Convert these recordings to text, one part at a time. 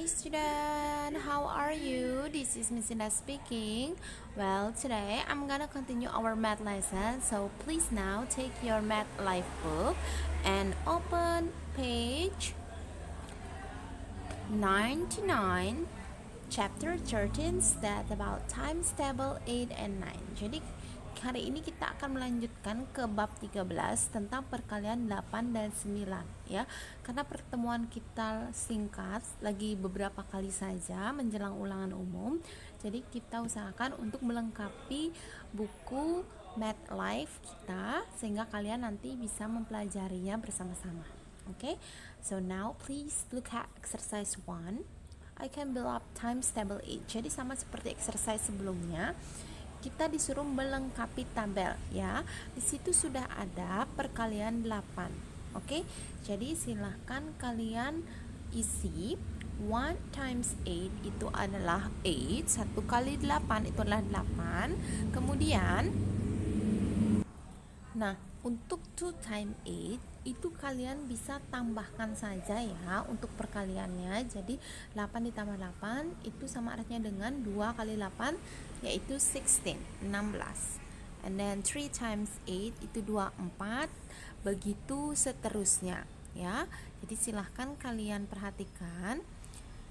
Hi student, how are you? This is Miss Indah speaking. Well, today I'm gonna continue our math lesson. So please now take your math life book and open page 99, chapter 13, that about times table 8 and 9. Jadi hari ini kita akan melanjutkan ke bab 13 tentang perkalian 8 dan 9 ya. Karena pertemuan kita singkat, lagi beberapa kali saja menjelang ulangan umum. Jadi kita usahakan untuk melengkapi buku Math Life kita sehingga kalian nanti bisa mempelajarinya bersama-sama. Okay? So now please look at exercise 1. I can build up times table 8. Jadi sama seperti exercise sebelumnya, kita disuruh melengkapi tabel ya. Di situ sudah ada perkalian 8. Oke. Jadi silahkan kalian isi 1 times 8 itu adalah 8. 1 kali 8 itu adalah 8. Kemudian untuk 2 times 8 itu kalian bisa tambahkan saja ya untuk perkaliannya. Jadi 8 ditambah 8 itu sama artinya dengan 2 kali 8 yaitu 16. And then 3 times 8 itu 24. Begitu seterusnya ya. Jadi silahkan kalian perhatikan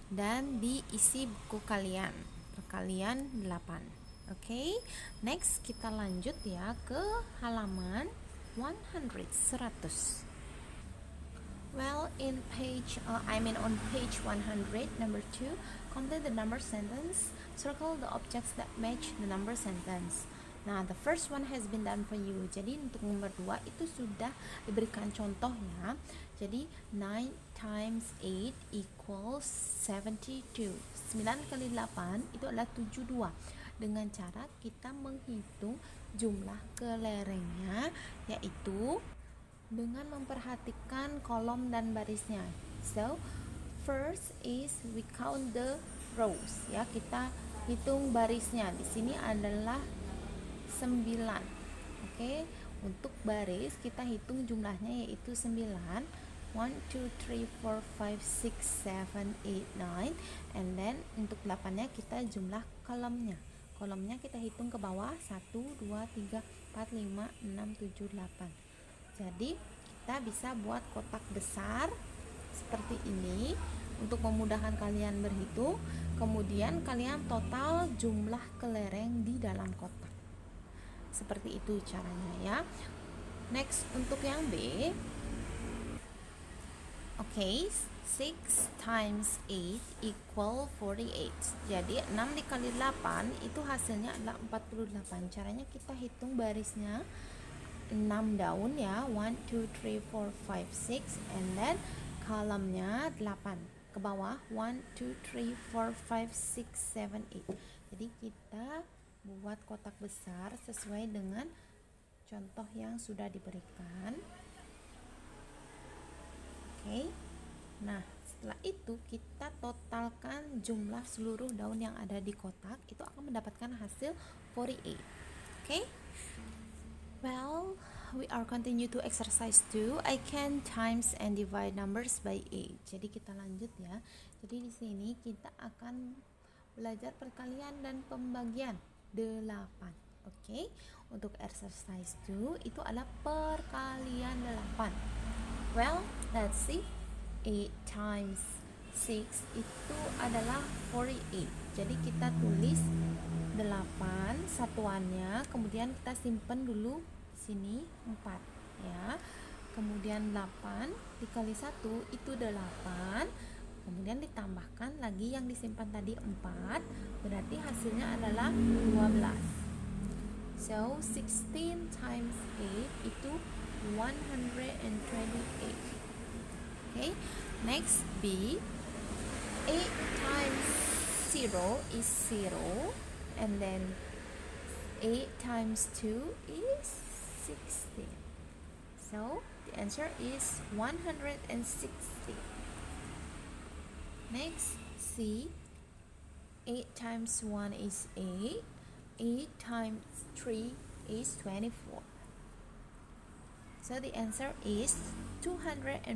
dan diisi buku kalian. Perkalian 8. Oke. Next kita lanjut ya ke halaman 100. Well, on page 100, number 2, complete the number sentence. Circle the objects that match the number sentence. Nah, the first one has been done for you. Jadi untuk nomor 2 itu sudah diberikan contohnya. Jadi 9 times 8 equals 72. 9 kali 8 itu adalah 72. Dengan cara kita menghitung jumlah kelerengnya, yaitu dengan memperhatikan kolom dan barisnya. So, first is we count the rows ya. Kita hitung barisnya. Di sini adalah 9. Oke. Untuk baris kita hitung jumlahnya yaitu 9. 1 2 3 4 5 6 7 8 9. And then untuk 8-nya kita jumlah kolomnya. Kolomnya kita hitung ke bawah 1 2 3 4 5 6 7 8. Jadi kita bisa buat kotak besar seperti ini untuk memudahkan kalian berhitung. Kemudian kalian total jumlah kelereng di dalam kotak. Seperti itu caranya ya. Next untuk yang B. Oke, 6 times 8 equal 48. Jadi 6 dikali 8 itu hasilnya adalah 48. Caranya kita hitung barisnya 6 daun ya. 1 2 3 4 5 6. And then kolomnya 8 ke bawah. 1 2 3 4 5 6 7 8. Jadi kita buat kotak besar sesuai dengan contoh yang sudah diberikan. Oke. Nah, setelah itu kita totalkan jumlah seluruh daun yang ada di kotak, itu akan mendapatkan hasil 48. Okay? Well, we are continue to exercise 2. I can times and divide numbers by 8. Jadi kita lanjut ya. Jadi di sini kita akan belajar perkalian dan pembagian 8. Okay? Untuk exercise 2 itu adalah perkalian 8. Well, let's see. 8 times 6 itu adalah 48. Jadi kita tulis 8 satuannya, kemudian kita simpan dulu di sini 4 ya. Kemudian 8 dikali 1 itu 8. Kemudian ditambahkan lagi yang disimpan tadi 4, berarti hasilnya adalah 12. So 16 times 8 itu 128. Okay, next B. 8 times 0 is 0, and then 8 times 2 is 16. So the answer is 160. Next C. 8 times 1 is 8. 8 times 3 is 24. So the answer is 248.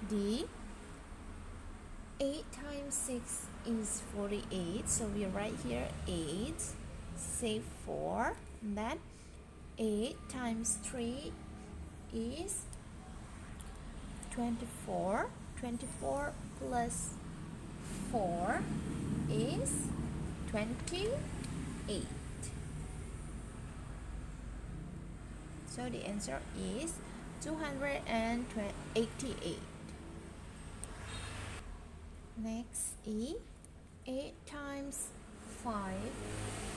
D. 8 times 6 is 48, so we write here 8, save 4, and then 8 times 3 is 24. 24 plus 4 is 28. So the answer is 288. Next is 8 times 5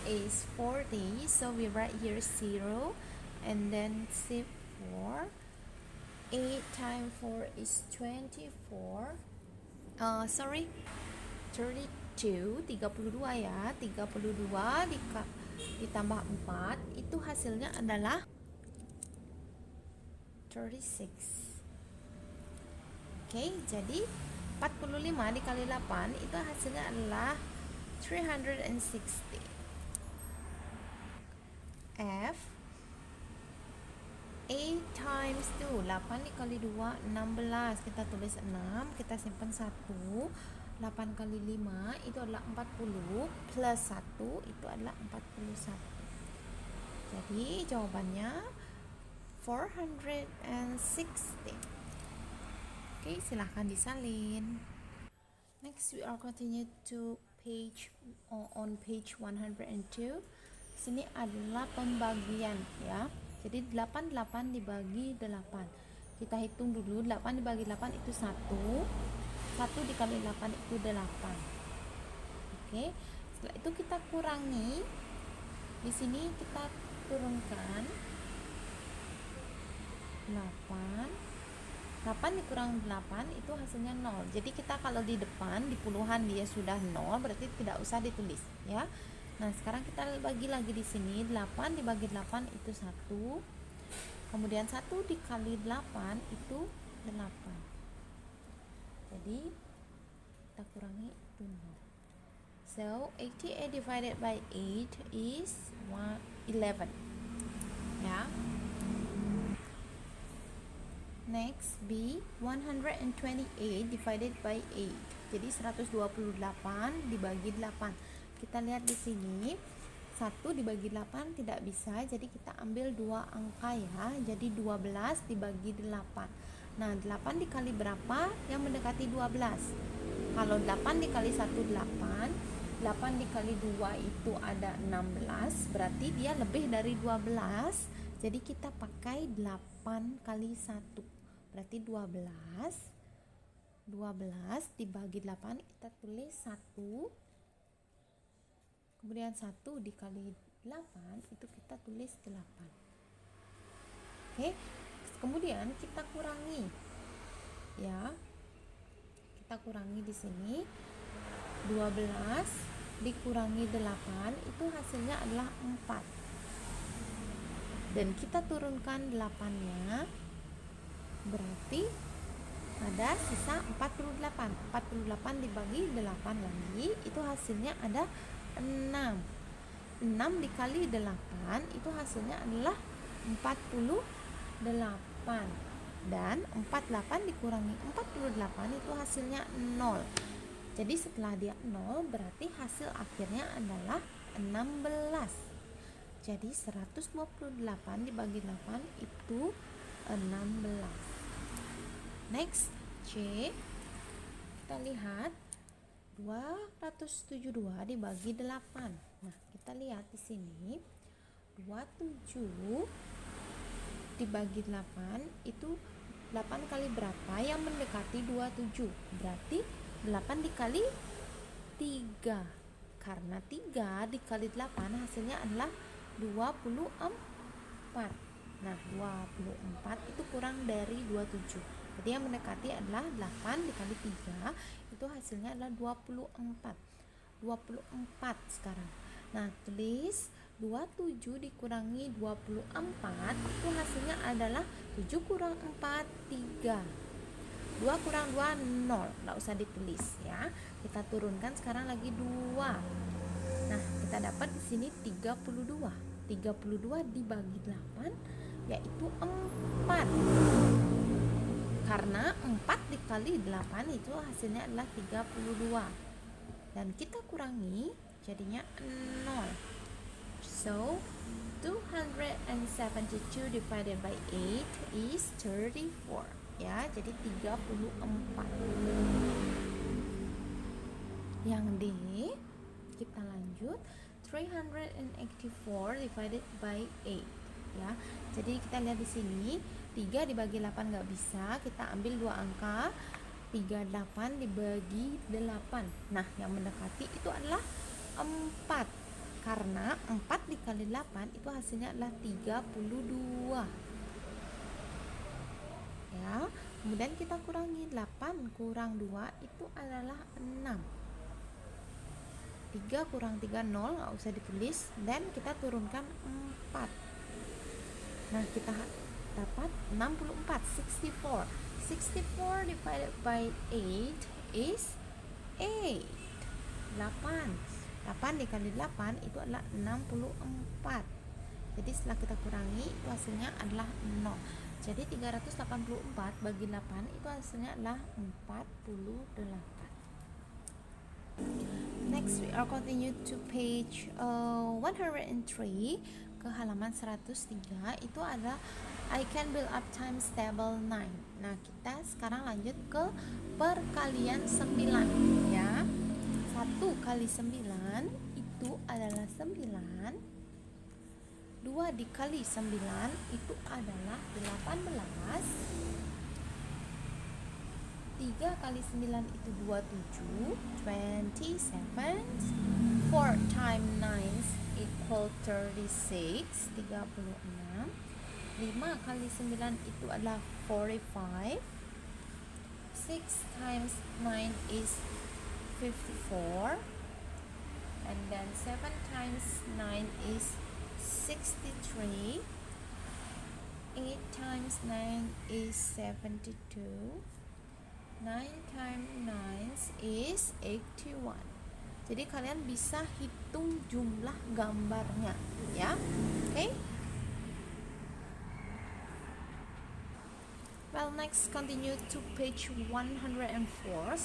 is 40, so we write here 0 and then save 4. 8 times 4 is 24. 32 ya. 32 ditambah 4 itu hasilnya adalah 36. Oke, jadi 45 dikali 8 itu hasilnya adalah 360. F 8 times 2, 8 dikali 2, 16. Kita tulis 6, kita simpan 1. 8 kali 5 itu adalah 40, plus 1 itu adalah 41. Jadi jawabannya 460. Oke, silahkan disalin. Next we are continue to on page 102. Sini adalah pembagian ya. Jadi 88 dibagi 8. Kita hitung dulu, 8 dibagi 8 itu 1. 1 dikali 8 itu 8. Oke. Setelah itu kita kurangi. Di sini kita turunkan 8 dikurang 8 itu hasilnya 0. Jadi kita kalau di depan di puluhan dia sudah 0, berarti tidak usah ditulis ya. Nah, sekarang kita bagi lagi di sini. 8 dibagi 8 itu 1. Kemudian 1 dikali 8 itu 8. Jadi kita kurangi itu 0. So 88 divided by 8 is 11 ya. Next B 128 divided by 8. Jadi 128 dibagi 8. Kita lihat di sini 1 dibagi 8 tidak bisa, jadi kita ambil 2 angka ya. Jadi 12 dibagi 8. Nah, 8 dikali berapa yang mendekati 12? Kalau 8 dikali 1 8, 8 dikali 2 itu ada 16, berarti dia lebih dari 12. Jadi kita pakai 8 kali 1. Berarti 12 dibagi 8 kita tulis 1. Kemudian 1 dikali 8 itu kita tulis 8. Oke. Kemudian kita kurangi. Ya. Kita kurangi di sini. 12 dikurangi 8 itu hasilnya adalah 4. Dan kita turunkan 8-nya. Berarti ada sisa 48. 48 dibagi 8 lagi itu hasilnya ada 6. 6 dikali 8 itu hasilnya adalah 48. Dan 48 dikurangi 48 itu hasilnya 0. Jadi setelah dia 0 berarti hasil akhirnya adalah 16. Jadi 128 dibagi 8 itu 16. Next C, kita lihat 272 dibagi 8. Nah, kita lihat di sini 27 dibagi 8 itu 8 kali berapa yang mendekati 27? Berarti 8 dikali 3. Karena 3 dikali 8 hasilnya adalah 24. Nah, 24 itu kurang dari 27. Jadi yang mendekati adalah 8 dikali 3 itu hasilnya adalah 24. 24 sekarang. Nah, tulis 27 dikurangi 24 itu hasilnya adalah 7 kurang 4 3. 2 kurang 2 0. Enggak usah ditulis ya. Kita turunkan sekarang lagi 2. Nah, kita dapat di sini 32. 32 dibagi 8 yaitu 4. Karena 4 dikali 8 itu hasilnya adalah 32. Dan kita kurangi jadinya 0. So 272 divided by 8 is 34. Ya, jadi 34. Yang D, kita lanjut. 384 divided by 8. Ya, jadi kita lihat di sini 3 dibagi 8 nggak bisa, kita ambil dua angka, 38 dibagi 8. Nah, yang mendekati itu adalah 4. Karena 4 dikali 8 itu hasilnya adalah 32. Ya, kemudian kita kurangi 8 kurang 2 itu adalah 6. 3 kurang 3 0, nggak usah ditulis, dan kita turunkan 4. Nah, kita dapat 64, 64. 64 divided by 8 is 8. 8 dikali 8 itu adalah 64. Jadi setelah kita kurangi itu hasilnya adalah 0. Jadi 384 bagi 8 itu hasilnya adalah 48. Next we are continue to page 103, ke halaman 103. Itu ada I can build up times table 9. Nah, kita sekarang lanjut ke perkalian 9 ya. 1 kali 9 itu adalah 9. 2 dikali 9 itu adalah 18. 3 kali 9 itu 27, 27. 4 times 9 equal 36, 36. 5 kali 9 itu adalah 45. 6 times 9 is 54. And then 7 times 9 is 63. 8 times 9 is 72. 9 times 9 is 81. Jadi kalian bisa hitung jumlah gambarnya ya. Okay? Well, next continue to page 104, 104.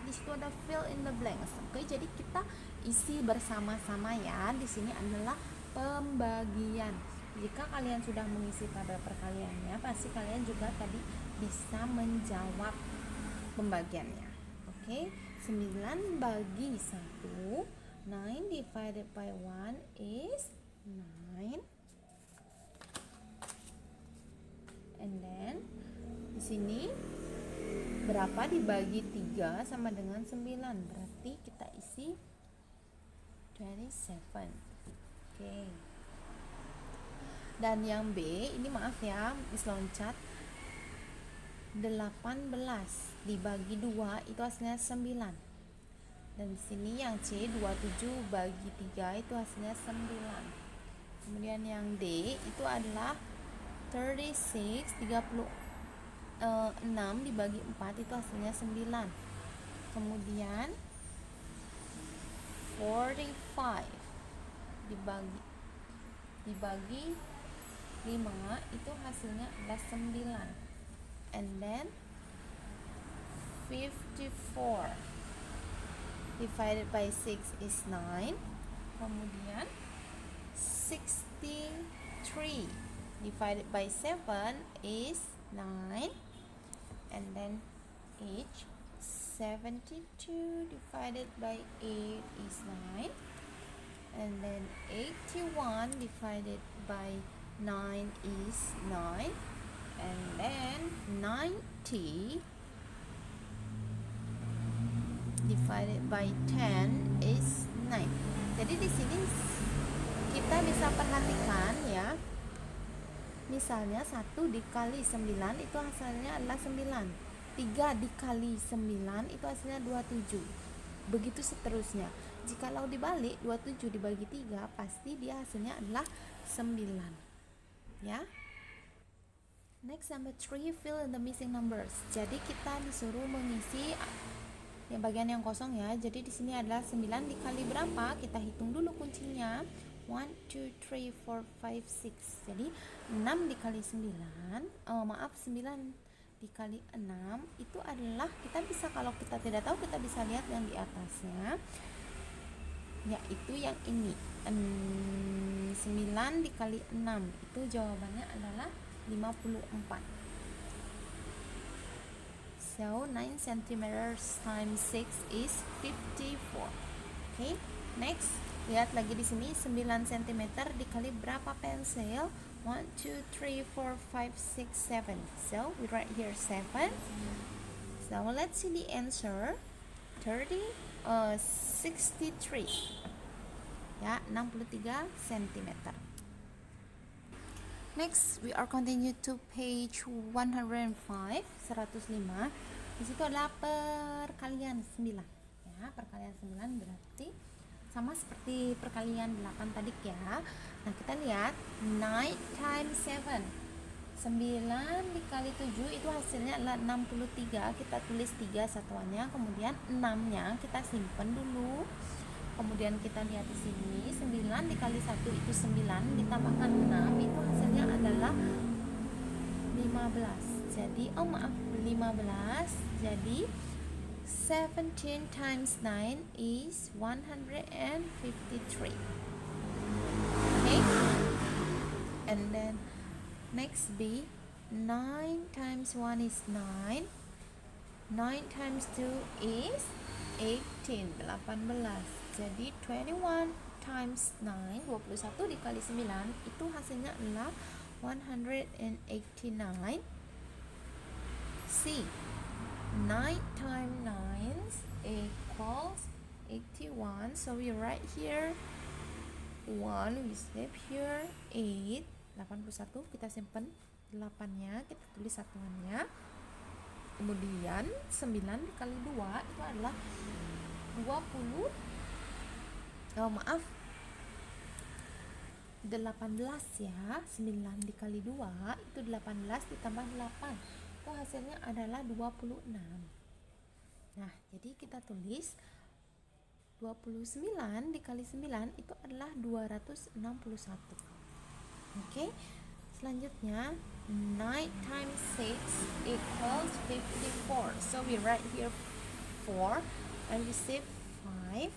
Di situ ada fill in the blanks. Oke, jadi kita isi bersama-sama ya. Di sini adalah pembagian. Jika kalian sudah mengisi pada perkaliannya, pasti kalian juga tadi bisa menjawab pembagiannya. Oke, 9 bagi 1, 9 divided by 1 is 9. And then di sini berapa dibagi 3 sama dengan 9, berarti kita isi 27. Oke. Dan yang B, ini maaf ya, Miss loncat. 18 dibagi 2 itu hasilnya 9. Dan di sini yang C, 27 bagi 3 itu hasilnya 9. Kemudian yang D itu adalah 36 dibagi 4 itu hasilnya 9. Kemudian 45 dibagi 5 itu hasilnya adalah 9. And then 54 divided by 6 is 9. Kemudian 63 divided by 7 is 9. And then H, 72 divided by 8 is 9. And then 81 divided by 9 is 9. And then 90 divided by 10 is 9. Jadi di sini kita bisa perhatikan ya. Misalnya 1 dikali 9 itu hasilnya adalah 9. 3 dikali 9 itu hasilnya 27. Begitu seterusnya. Jikalau dibalik 27 dibagi 3, pasti dia hasilnya adalah 9. Ya. Next, number 3, fill in the missing numbers. Jadi kita disuruh mengisi yang bagian yang kosong ya. Jadi di sini adalah 9 dikali berapa? Kita hitung dulu kuncinya. 1, 2, 3, 4, 5, 6. Jadi 6 dikali 9, 9 dikali 6 itu adalah, kita bisa, kalau kita tidak tahu kita bisa lihat yang di atasnya, yaitu yang ini. 9 dikali 6 itu jawabannya adalah 54. So 9 centimeters times 6 is 54. Okay, next lihat lagi di sini, 9 cm dikali berapa pensil? 1 2 3 4 5 6 7. So we write here 7. So let's see the answer. 63 ya, 63 cm. Next we are continue to page 105. 105 di situ adalah perkalian 9 ya, perkalian 9 berarti sama seperti perkalian 8 tadi ya. Nah, kita lihat 9 times 7, 9 dikali 7 itu hasilnya adalah 63. Kita tulis 3 satuannya, kemudian 6 nya kita simpan dulu. Kemudian kita lihat di sini 9 dikali 1 itu 9, ditambahkan 6 itu hasilnya adalah 15. Jadi 15. Jadi 17 times 9 is 153. Okay, and then next B, 9 times 1 is 9, 9 times 2 is 18. Jadi 21 times 9, 21 dikali 9 itu hasilnya adalah 189. C, 9 times 9 equals 81. So we write here 1, we save here 8. 81 kita simpan 8 nya, kita tulis satuannya. Kemudian 9 dikali 2 itu adalah 20. 18 ya. 9 dikali 2 itu 18 ditambah 8 itu hasilnya adalah 26. Nah, jadi kita tulis 29 dikali 9 itu adalah 261. Oke, selanjutnya 9 times 6 equals 54. So we write here 4 and we save 5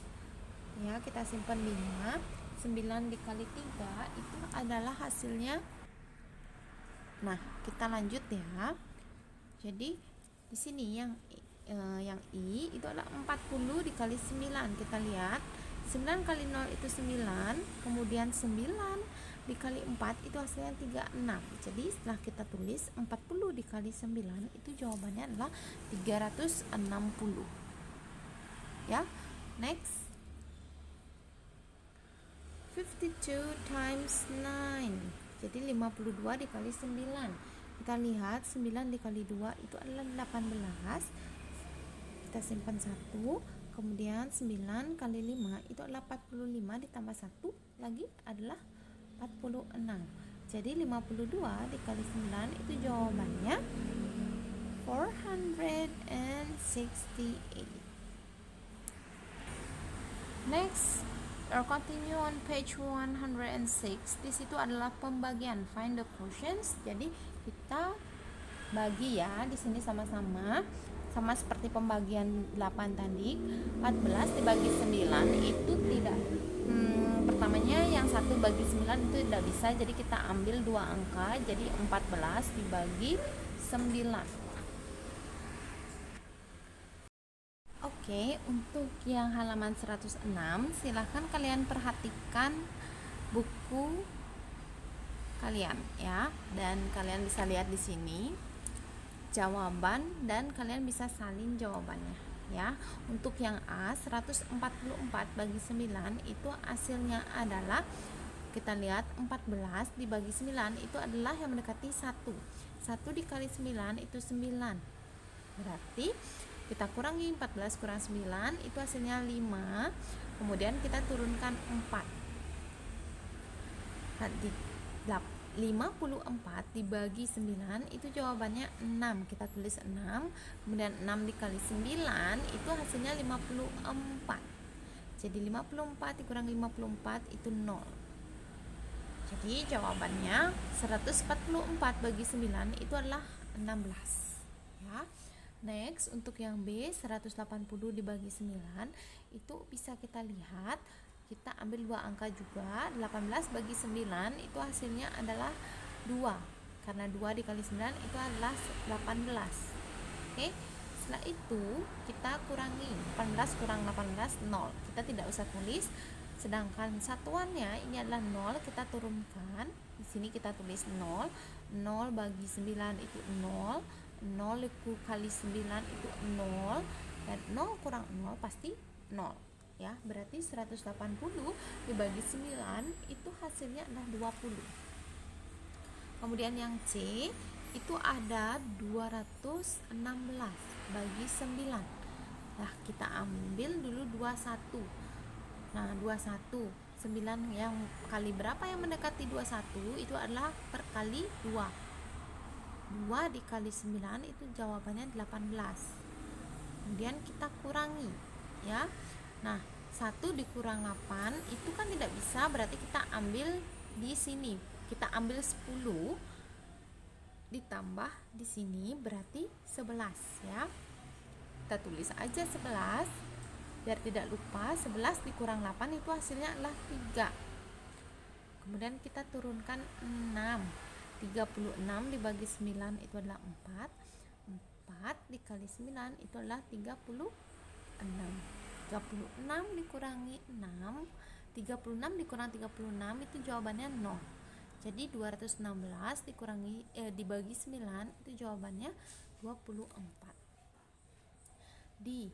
ya, kita simpan 5. 9 dikali 3 itu adalah hasilnya. Nah, kita lanjut ya. Jadi di sini yang I itu adalah 40 dikali 9. Kita lihat 9 kali 0 itu 9, kemudian 9 dikali 4 itu hasilnya 36. Jadi setelah kita tulis 40 dikali 9 itu jawabannya adalah 360 ya. Next, 52 times 9. Jadi 52 dikali 9. Kita lihat 9 dikali 2 itu adalah 18. Kita simpan 1. Kemudian 9 kali 5 itu adalah 45 ditambah 1 lagi adalah 46. Jadi 52 dikali 9 itu jawabannya 468. Next, or continue on page 106. Di situ adalah pembagian, find the quotients. Jadi kita bagi ya di sini sama-sama, sama seperti pembagian 8 tadi. 14 dibagi 9 itu tidak pertamanya yang 1 bagi 9 itu tidak bisa, jadi kita ambil 2 angka, jadi 14 dibagi 9. Oke, untuk yang halaman 106 silahkan kalian perhatikan buku kalian ya, dan kalian bisa lihat di sini jawaban dan kalian bisa salin jawabannya ya. Untuk yang A 144 bagi 9 itu hasilnya adalah, kita lihat 14 dibagi 9 itu adalah yang mendekati 1. 1 dikali 9 itu 9. Berarti kita kurangi 14 kurang 9 itu hasilnya 5. Kemudian kita turunkan 4. Nanti 54 dibagi 9 itu jawabannya 6. Kita tulis 6. Kemudian 6 dikali 9 itu hasilnya 54. Jadi 54 dikurangi 54 itu 0. Jadi jawabannya 144 bagi 9 itu adalah 16. ya. Next, untuk yang B 180 dibagi 9 itu bisa kita lihat, kita ambil dua angka juga. 18 bagi 9 itu hasilnya adalah 2, karena 2 dikali 9 itu adalah 18. Oke, setelah itu kita kurangi 18 kurang 18, 0. Kita tidak usah tulis, sedangkan satuannya ini adalah 0, kita turunkan. Di sini kita tulis 0. 0 bagi 9 itu 0. 0 kali 9 itu 0, dan 0 kurang 0 pasti 0 ya. Berarti 180 dibagi 9 itu hasilnya adalah 20. Kemudian yang C itu ada 216 bagi 9. Nah, kita ambil dulu 21. Nah, 21 9 yang kali berapa yang mendekati 21 itu adalah per kali 2. 2 dikali 9 itu jawabannya 18. Kemudian kita kurangi ya. Nah, 1 dikurang 8 itu kan tidak bisa, berarti kita ambil di sini. Kita ambil 10 ditambah di sini berarti 11 ya. Kita tulis aja 11 biar tidak lupa. 11 dikurang 8 itu hasilnya adalah 3. Kemudian kita turunkan 6. 36 dibagi 9 itu adalah 4. 4 dikali 9 itu adalah 36. 36 dikurangi 6, 36 dikurang 36 itu jawabannya 0. Jadi 216 dibagi 9 itu jawabannya 24. D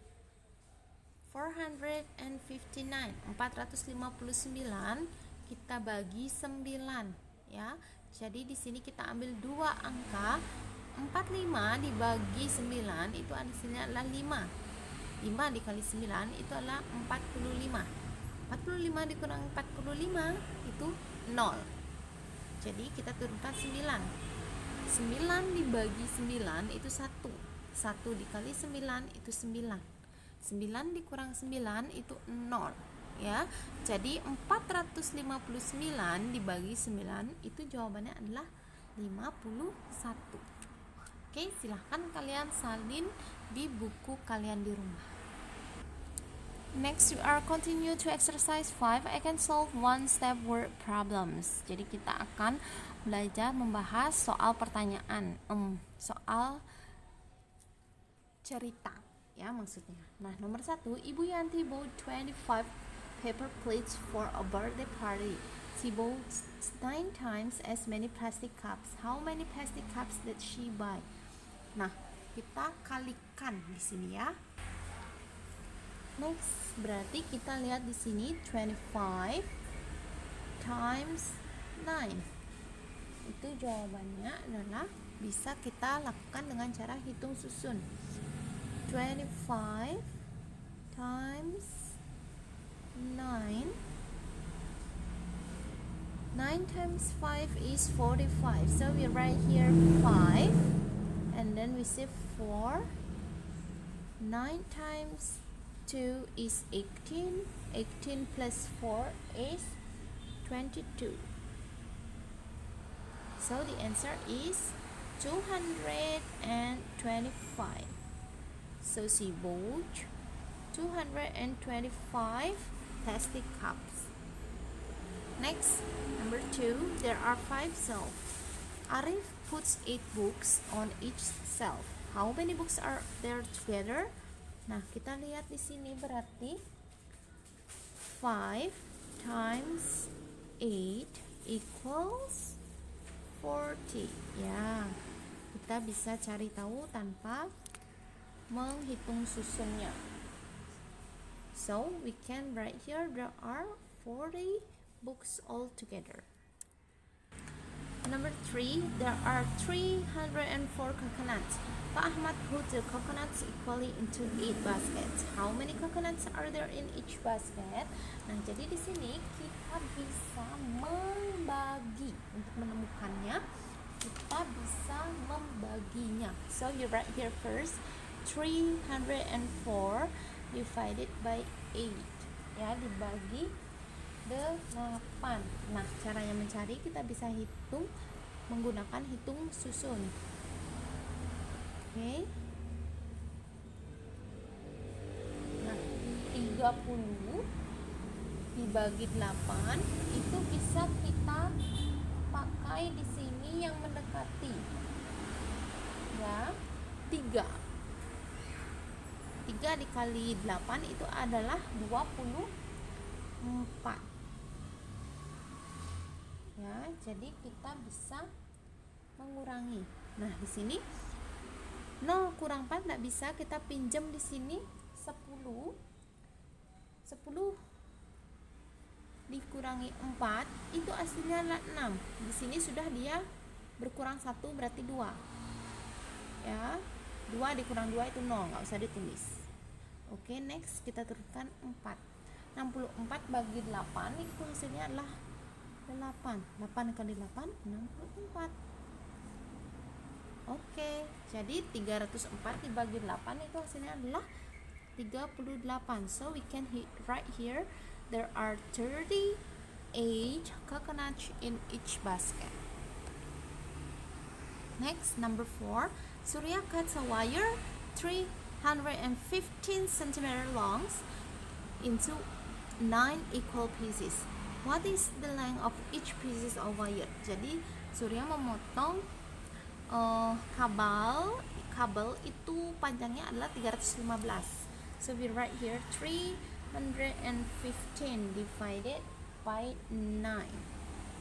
459 kita bagi 9 ya. Jadi di sini kita ambil dua angka. 45 dibagi 9 itu hasilnya adalah 5. 5 dikali 9 itu adalah 45. 45 dikurang 45 itu 0. Jadi kita turunkan 9. 9 dibagi 9 itu 1. 1 dikali 9 itu 9. 9 dikurang 9 itu 0 ya. Jadi 459 dibagi 9 itu jawabannya adalah 51. Oke, silahkan kalian salin di buku kalian di rumah. Next, we are continue to exercise 5. I can solve one step word problems. Jadi kita akan belajar membahas soal pertanyaan, soal cerita ya maksudnya. Nah, nomor 1, Ibu Yanti bought 25 paper plates for a birthday party. She bought 9 times as many plastic cups. How many plastic cups did she buy? Nah, kita kalikan di sini ya. Next, berarti kita lihat di sini 25 times 9. Itu jawabannya adalah bisa kita lakukan dengan cara hitung susun. 25 times 9. 9 times 5 is 45. So we write here 5 and then we say 4. 9 times 2 is 18. 18 plus 4 is 22. So the answer is 225. So she bought 225 plastic cups. Next, number 2, there are 5 shelves. Arif puts 8 books on each shelf. How many books are there together? Nah, kita lihat di sini berarti 5 times 8 equals 40. Ya, kita bisa cari tahu tanpa menghitung susunnya. So, we can write here there are 40 books all together. Number 3, there are 304 coconuts. Pak Ahmad put the coconuts equally into 8 baskets. How many coconuts are there in each basket? Nah, jadi di sini kita bisa membagi. Untuk menemukannya, kita bisa membaginya. So, you write here first 304 divided by 8. Ya, dibagi 8. Nah, caranya mencari kita bisa hitung menggunakan hitung susun. Oke. 30 dibagi 8 itu bisa kita pakai di sini yang mendekati, ya. 3 dikali 8 itu adalah 24, ya. Jadi kita bisa mengurangi. Nah, di sini 0 kurang 4 tidak bisa, kita pinjam di sini 10 dikurangi 4 itu hasilnya adalah 6. Di sini sudah dia berkurang 1 berarti 2, ya. 2 dikurang 2 itu 0, nggak usah ditulis. Oke, next kita turunkan 4. 64 bagi 8 itu hasilnya adalah 8. 8 kali 8 64. Oke, jadi 304 dibagi 8 itu hasilnya adalah 38. So we can write here there are 38 coconuts in each basket. Next, number 4. Surya cuts a wire 315 cm long into 9 equal pieces. What is the length of each pieces of wire? Jadi Surya memotong kabel itu panjangnya adalah 315. So we write here 315 divided by 9.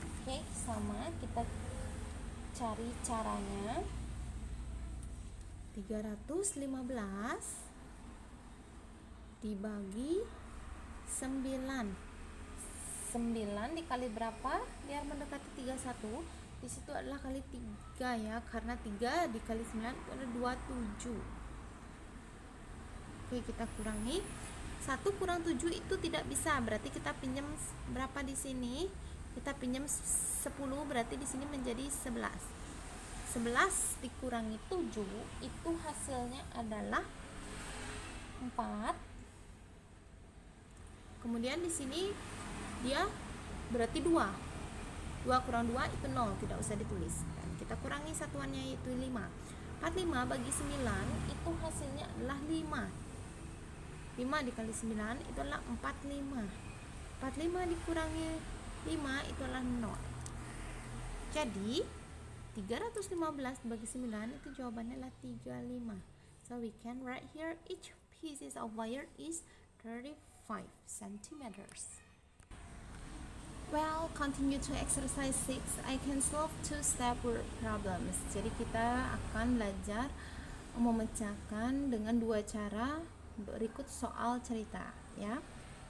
Oke, sama kita cari caranya. 315 dibagi 9. 9 dikali berapa biar mendekati 31? Di situ adalah kali 3, ya, karena 3 dikali 9 itu ada 27. Oke, kita kurangi. 1 kurang 7 itu tidak bisa, berarti kita pinjam berapa di sini? Kita pinjam 10, berarti di sini menjadi 11. 11 dikurangi 7 itu hasilnya adalah 4. Kemudian di sini dia berarti 2. 2 kurang 2 itu 0, tidak usah ditulis. Dan kita kurangi satuannya yaitu 5. 45 bagi 9 itu hasilnya adalah 5. 5 dikali 9 itu adalah 45. 45 dikurangi 5 itu adalah 0. Jadi 315 bagi 9 itu jawabannya adalah 35. So we can write here each pieces of wire is 35 centimeters. Well, continue to exercise 6. I can solve two-step word problems. Jadi kita akan belajar memecahkan dengan 2 cara berikut soal cerita, ya.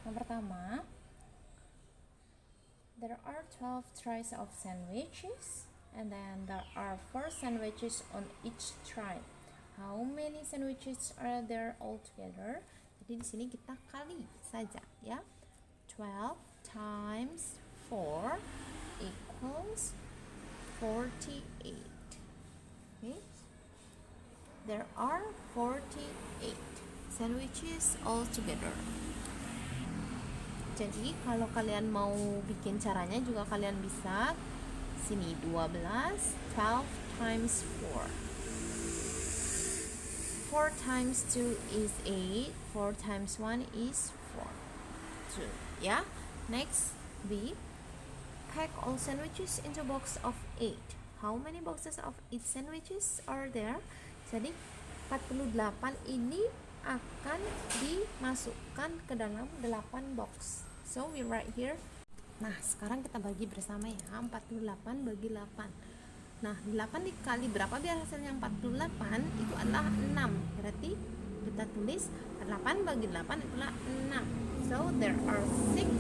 Yang pertama, there are 12 trays of sandwiches and then there are 4 sandwiches on each tray. How many sandwiches are there altogether? Jadi di sini kita kali saja, ya. 12 times 4 equals 48. Okay. There are 48 sandwiches altogether. Jadi kalau kalian mau bikin caranya juga kalian bisa. Sini 12, 12 times 4. 4 times 2 is 8. 4 times 1 is 4. 2. Ya. Next, B. Pack all sandwiches into box of 8. How many boxes of 8 sandwiches are there? Jadi 48 ini akan dimasukkan ke dalam 8 box. So we write here. Nah, sekarang kita bagi bersama, ya. 48 bagi 8. Nah, 8 dikali berapa biar hasilnya 48? Itu adalah 6. Berarti kita tulis 8 bagi 8 itulah 6. So there are 6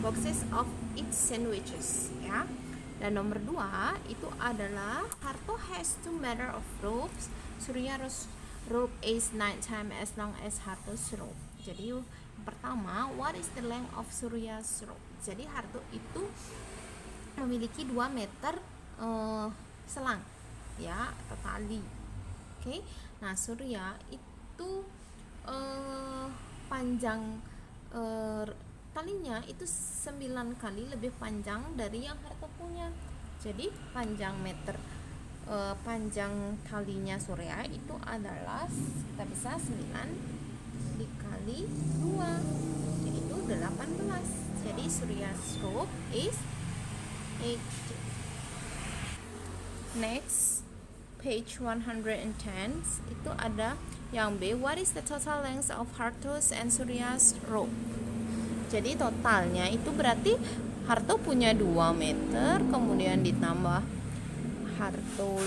boxes of 8 sandwiches, ya. Dan nomor 2 itu adalah Harto has 2 meter of ropes. Surya rope is 9 times as long as Harto's rope. Jadi yang pertama, what is the length of Surya's rope? Jadi Harto itu memiliki 2 meter selang, ya, atau tali. Oke. Nah, Surya itu panjang talinya itu 9 kali lebih panjang dari yang Harto punya. Jadi panjang talinya Surya itu adalah kita bisa 9 dikali 2. Jadi Surya's rope is 8. Next, page 110 itu ada yang B. What is the total length of Harto's and Surya's rope? Jadi totalnya itu berarti Harto punya 2 meter, kemudian ditambah Harto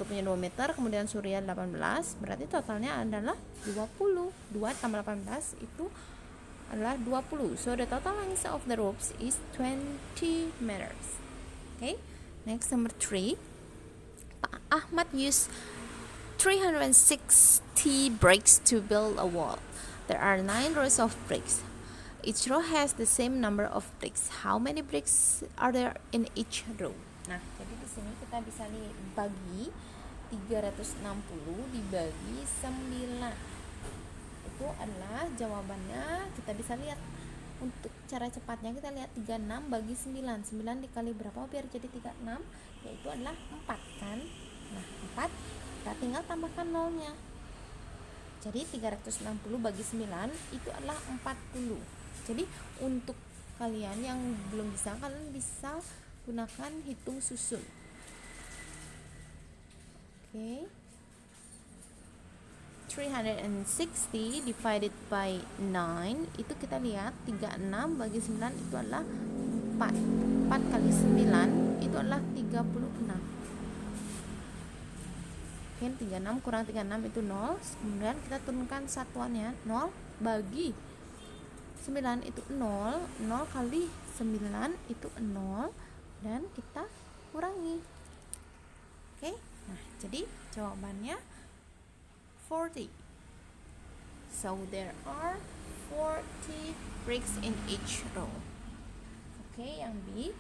punya 2 meter, kemudian Surya 18, berarti totalnya adalah 20. 2 tambah 18 itu adalah 20. So the total length of the ropes is 20 meters. Okay, next, number 3. Pak Ahmad used 360 bricks to build a wall. There are 9 rows of bricks. Each row has the same number of bricks. How many bricks are there in each row? Nah, jadi di sini kita bisa bagi 360 dibagi 9. Itu adalah jawabannya. Kita bisa lihat untuk cara cepatnya, kita lihat 36 bagi 9. 9 dikali berapa biar jadi 36? Yaitu adalah 4 kan. Nah, 4 kita tinggal tambahkan nolnya. Jadi 360 bagi 9 itu adalah 40. Jadi untuk kalian yang belum bisa, kalian bisa gunakan hitung susun. Oke. 360 divided by 9 itu kita lihat 36 bagi 9 itu adalah 4. 4 kali 9 itu adalah 36. Oke, 36 kurang 36 itu 0. Kemudian kita turunkan satuannya, 0 bagi 9 itu 0. 0 kali 9 itu 0. Dan kita kurangi. Oke, nah jadi jawabannya 40. So there are 40 bricks in each row. Oke, yang B.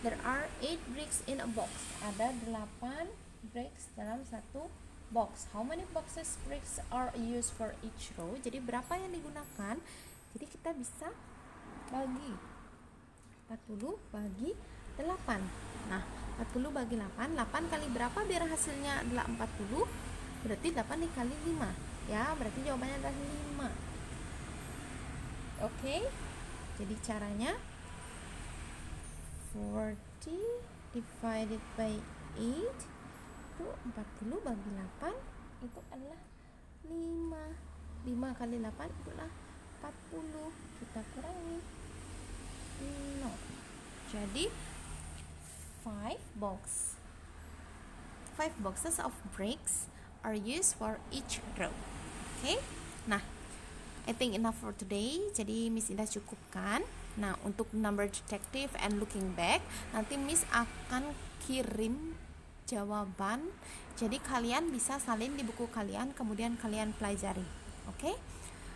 There are 8 bricks in a box. Ada 8 bricks dalam satu box. How many boxes bricks are used for each row? Jadi berapa yang digunakan? Jadi kita bisa bagi 40 bagi 8. Nah, 40 bagi 8. 8 kali berapa biar hasilnya adalah 40? Berarti 8 dikali 5. Ya, berarti jawabannya adalah 5. Oke. Jadi caranya 40 divided by 8 itu 40 bagi 8 itu adalah 5. 5 kali 8 itulah 40. Kita kurangi 0. Jadi 5 boxes of bricks are used for each row. Okay? Nah, I think enough for today. Jadi Miss Indah cukupkan. Nah, untuk number detective and looking back, nanti Miss akan kirim jawaban. Jadi kalian bisa salin di buku kalian, kemudian kalian pelajari. Oke?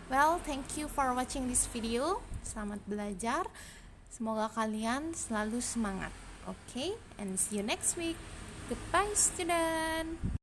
Well, thank you for watching this video. Selamat belajar. Semoga kalian selalu semangat. Okay? And see you next week. Goodbye, student.